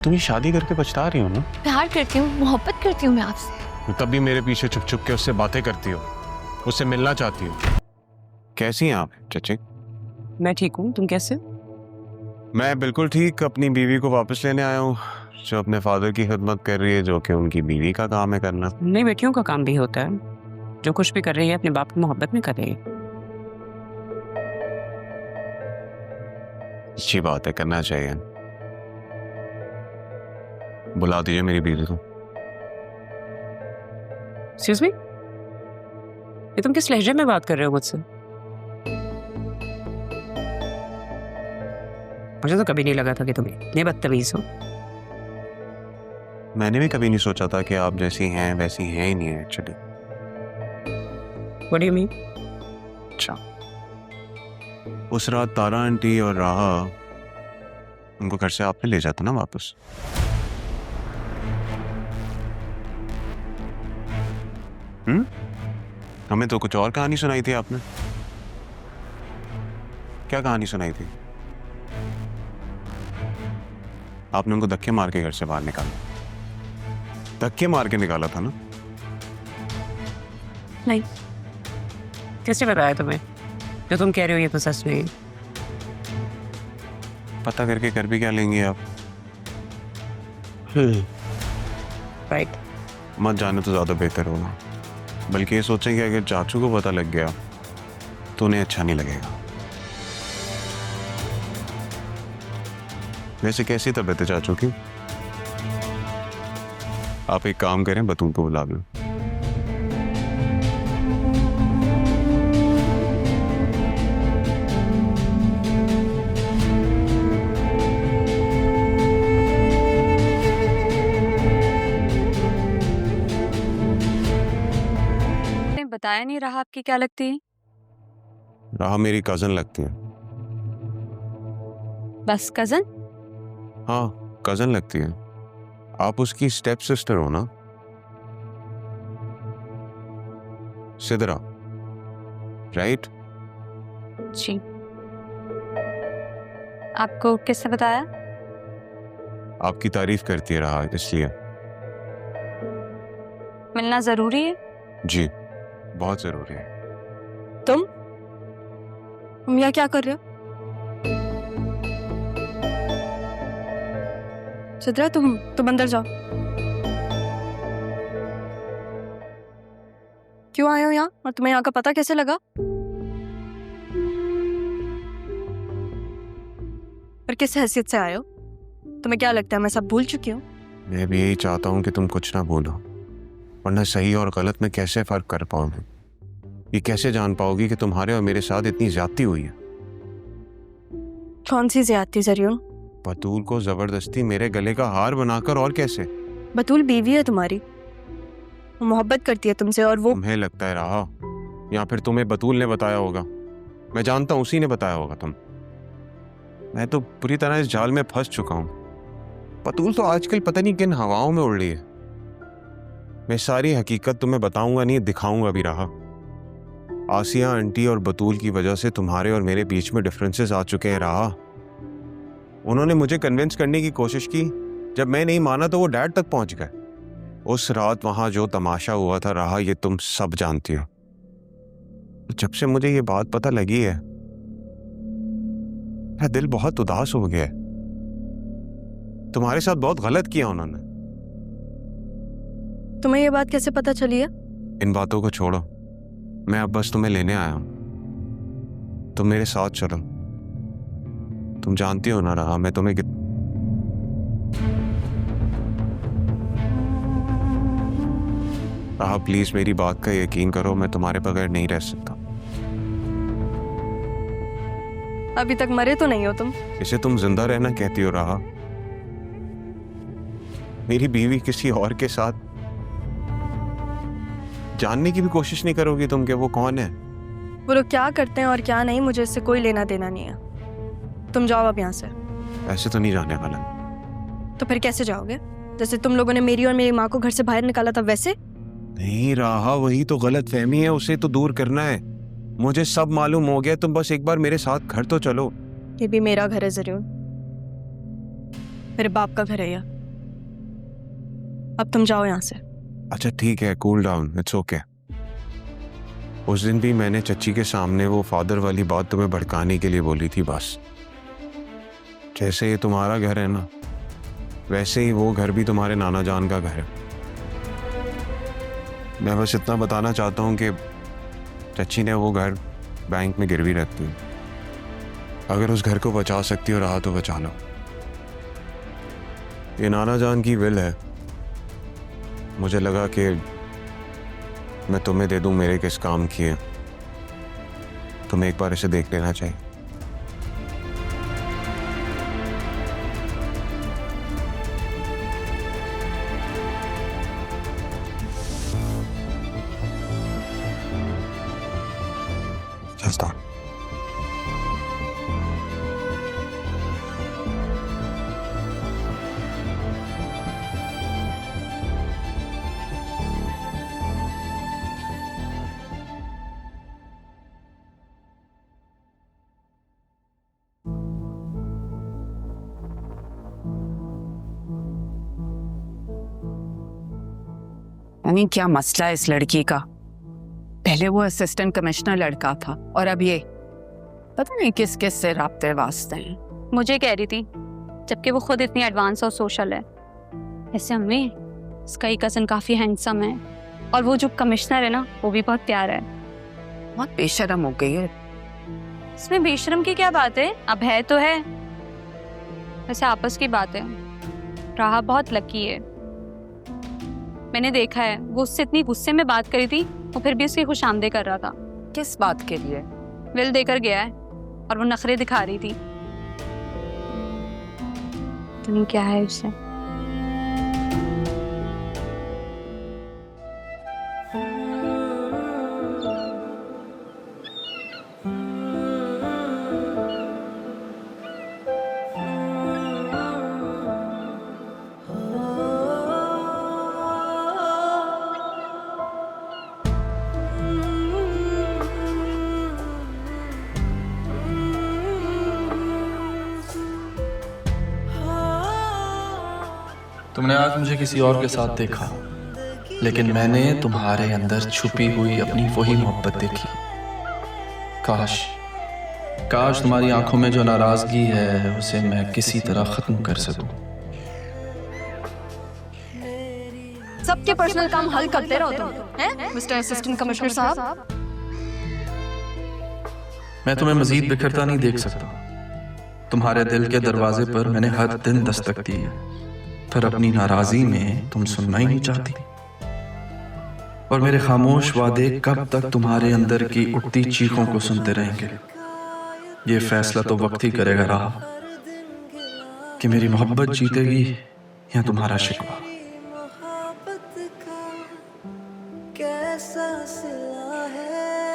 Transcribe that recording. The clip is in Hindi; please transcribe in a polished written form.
तुम ये शादी करके पछता रही हो ना? प्यार करती हूँ, मोहब्बत करती हूँ मैं आपसे। तब भी मेरे पीछे छुप छुप के उससे बातें करती हो, उससे मिलना चाहती हो। कैसी हैं आप चचे? मैं ठीक हूँ, तुम कैसे? मैं बिल्कुल ठीक। अपनी बीवी को वापस लेने आया हूँ, जो अपने फादर की खिदमत कर रही है, जो कि उनकी बीवी का काम है करना। नई बेटियों का काम भी होता है, जो कुछ भी कर रही है अपने बाप की मोहब्बत में कर रही है। अच्छी बात है, करना चाहिए। बुला दीजिए मेरी बीवी को। एक्सक्यूज मी, ये तुम किस लहजे में बात कर रहे हो मुझसे? मुझे तो कभी नहीं लगा था कि तुम इतने बदतमीज हो। मैंने भी कभी नहीं सोचा था कि आप जैसी हैं वैसी हैं ही नहीं है actually. What do you mean? अच्छा, उस रात तारा आंटी और राहा, उनको घर से आपने ले जाता ना वापस। हमें तो कुछ और कहानी सुनाई थी आपने। क्या कहानी सुनाई थी? आपने उनको धक्के मार के घर से बाहर निकाला। धक्के मार के निकाला था ना? नहीं, किसने बताया तुम्हें? जो तुम कह रहे हो ये तो सच नहीं। पता करके कर भी क्या लेंगे आप? राइट। मत जाने तो ज्यादा बेहतर होगा। बल्कि ये सोचें कि अगर चाचू को पता लग गया तो उन्हें अच्छा नहीं लगेगा। वैसे कैसी तबीयत है चाचू की? आप एक काम करें, बतूल को बुला लो। बताया नहीं रहा आपकी क्या लगती है? राह मेरी कजन लगती है। बस कजन? हाँ, कजन लगती है। आप उसकी स्टेप सिस्टर हो ना? सिदरा, राइट? जी। आपको किसने बताया? आपकी तारीफ करती है राह, इसलिए। मिलना जरूरी है? जी, बहुत जरूरी है। तुम यहाँ क्या कर रहे हो? सिद्रा, तुम अंदर जाओ। क्यों आए हो यहाँ, और तुम्हें यहाँ का पता कैसे लगा? और किस हैसियत से आए हो? तुम्हें क्या लगता है मैं सब भूल चुकी हूँ? मैं भी यही चाहता हूँ कि तुम कुछ ना भूलो, वरना सही और गलत में कैसे फर्क कर पाओगे? ये कैसे जान पाओगी कि तुम्हारे और मेरे साथ इतनी ज्यादती हुई है? कौन सी ज्यादती जरियो? बतूल को जबरदस्ती मेरे गले का हार बनाकर, और कैसे? बतूल बीवी है तुम्हारी, वो मोहब्बत करती है तुमसे, और वो तुम्हें लगता है रहा, या फिर तुम्हें बतूल ने बताया होगा? मैं जानता हूं उसी ने बताया होगा। मैं तो पूरी तरह इस जाल में फंस चुका हूं। बतूल तो आजकल पता नहीं किन हवाओं में उड़ रही है। मैं सारी हकीकत तुम्हें बताऊंगा नहीं, दिखाऊंगा भी रहा। आसिया आंटी और बतूल की वजह से तुम्हारे और मेरे बीच में डिफरेंसेस आ चुके हैं रहा। उन्होंने मुझे कन्विंस करने की कोशिश की, जब मैं नहीं माना तो वो डैड तक पहुंच गए। उस रात वहां जो तमाशा हुआ था रहा, ये तुम सब जानती हो। जब से मुझे ये बात पता लगी है, मेरा दिल बहुत उदास हो गया है। तुम्हारे साथ बहुत गलत किया उन्होंने। तुम्हें ये बात कैसे पता चली है? इन बातों को छोड़ो, मैं अब बस तुम्हें लेने आया हूं। तुम मेरे साथ चलो। तुम जानती हो ना रहा, मैं तुम्हें रहा, प्लीज मेरी बात का यकीन करो, मैं तुम्हारे बगैर नहीं रह सकता। अभी तक मरे तो नहीं हो तुम? इसे तुम जिंदा रहना कहती हो रहा? मेरी बीवी किसी और के साथ जानने की भी कोशिश नहीं करोगी तुम कि वो कौन है? वो लोग क्या करते हैं और क्या नहीं, मुझे इससे कोई लेना देना नहीं है। तुम जाओ अब यहाँ से। ऐसे तो नहीं जाने वाला। तो फिर कैसे जाओगे? जैसे तुम लोगों ने मेरी और मेरी माँ को घर से बाहर निकाला था वैसे? नहीं रहा, वही तो गलत फहमी है, उसे तो दूर करना है। मुझे सब मालूम हो गया, तुम बस एक बार मेरे साथ घर तो चलो। ये भी मेरा घर है जरूर, मेरे बाप का घर है यह। अब तुम जाओ यहाँ से। अच्छा ठीक है, कूल डाउन, इट्स ओके। उस दिन भी मैंने चच्ची के सामने वो फादर वाली बात तुम्हें भड़काने के लिए बोली थी बस। जैसे ये तुम्हारा घर है ना, वैसे ही वो घर भी तुम्हारे नाना जान का घर है। मैं बस इतना बताना चाहता हूँ कि चच्ची ने वो घर बैंक में गिरवी रखती है। अगर उस घर को बचा सकती हो रहा तो बचा लो। ये नाना जान की विल है। मुझे लगा कि मैं तुम्हें दे दूं मेरे किस काम की है। तुम्हें एक बार इसे देख लेना चाहिए। Just stop. यानी क्या मसला है इस लड़की का? पहले वो असिस्टेंट कमिश्नर लड़का था और अब ये पता नहीं किस किस से राब्ते वास्ते हैं। मुझे कह रही थी, जबकि वो खुद इतनी एडवांस और सोशल है। ऐसे अम्मी, इसका ही कज़न काफ़ी हैंडसम है और वो जो कमिश्नर है ना, वो भी बहुत प्यारा है। बहुत बेशर्म हो गई है। इसमें बेशरम की क्या बात है? अब है तो है। वैसे आपस की बात है। राहा बहुत लकी है। मैंने देखा है, वो उससे इतनी गुस्से में बात करी थी, वो फिर भी उसकी खुशामदे कर रहा था। किस बात के लिए? विल देकर गया है और वो नखरे दिखा रही थी। तुम क्या है उससे? तुमने आज मुझे किसी और के साथ देखा, लेकिन मैंने तुम्हारे अंदर छुपी हुई अपनी वही मोहब्बत देखी। काश तुम्हारी आंखों में जो नाराजगी है उसे मैं किसी तरह खत्म कर सकूं। सबके पर्सनल काम हल करते रहो तुम, हैं मिस्टर असिस्टेंट कमिश्नर साहब। मैं तुम्हें मजीद बिखरता नहीं देख सकता। तुम्हारे दिल के दरवाजे पर मैंने हर दिन दस्तक दी है, पर अपनी नाराजगी में तुम सुनना ही नहीं चाहती। और मेरे खामोश वादे कब तक तुम्हारे अंदर की उठती चीखों को सुनते रहेंगे? ये फैसला तो वक्त ही करेगा रहा कि मेरी मोहब्बत जीतेगी या तुम्हारा शिकवा। कैसा सिला है